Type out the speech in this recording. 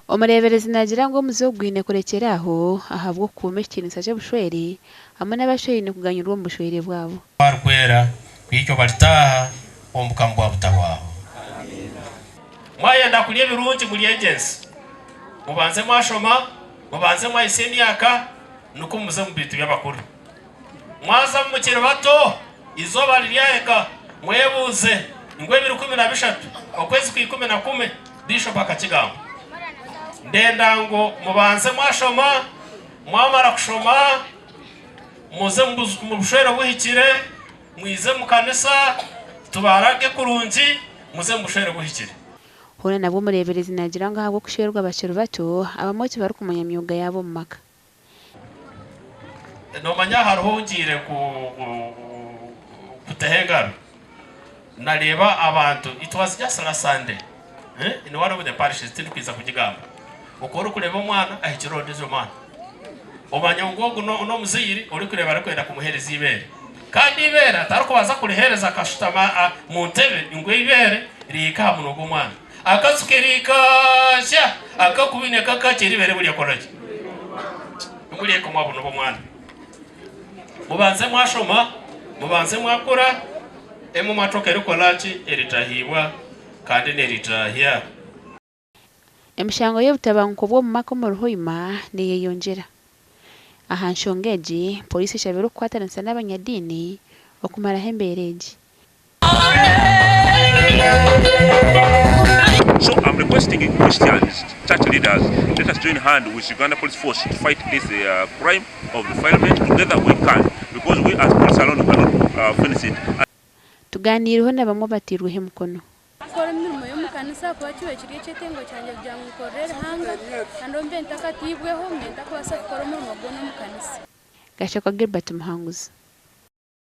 Umureberezi nagira ngo muzo gwine kurekeraho ahabwo kumekinisa cyo bushweri hamwe n'abashweri kuganyurwa mu bushweri bwabo barkwera kwicyo baritaha ombukambwa butawaho mwayenda kuliye birungi muri agency mubanze mwashoma mubanze mwayise myaka nuko muze mu bitu by'abakuru mwaza mu kire bato izoba liyeka mwebuze ingwe 2013 okwezi ku 11 bishop akakigamba ndenda ngo mubanze mwashoma mwamara kushoma muze mu bushwero buhikire mwize mu kanisa tubarage kurungi muze mu bushwero buhikire hone nabwo mureberezi nagira ngo ahabwo kusherwa abashero bato abamoti bari kumenya myuga yabo mu maka no manya haruhungire ku kutehengara nareba abantu it was just last Sunday in one of the parishes tindi kwiza kugigamba ukora kureba umwana ahikirondeje umwana umanya ngo no muziri uri kureba arakwenda kumuhereza ibere kandi ibere ataruko baza kurihereza akashutama mu ntebe ingwe ibere rika mu rugo umwana akasukirika sha akakubine kakakiri ibere buri yakoraje muri ko mwabuno bomwana mubanze mwashoma mubanze mwakura emu matokero kolachi eritahibwa kandi neritahya emishango y'ubutabanko bwo mu mako mu ruhima niye yongera aha nshongeji polisi shabero kwatanansa n'abanyadini okumara hembereji. So I'm requesting Christians, church leaders, let us join hand with Uganda Police Force to fight this crime of defilement. Together we can, because we as police alone cannot finish it. Tuganiriho nabamwe batirwe mukono. Kora imirimo yo mukanisa kwa kiwe kiriye cyetengo cyanje bya mukorera hanga andombe ntakatibweho mwenda kwasa kora umurimo gwo mukanisa. Gashaka Gilbert Muhanguzi.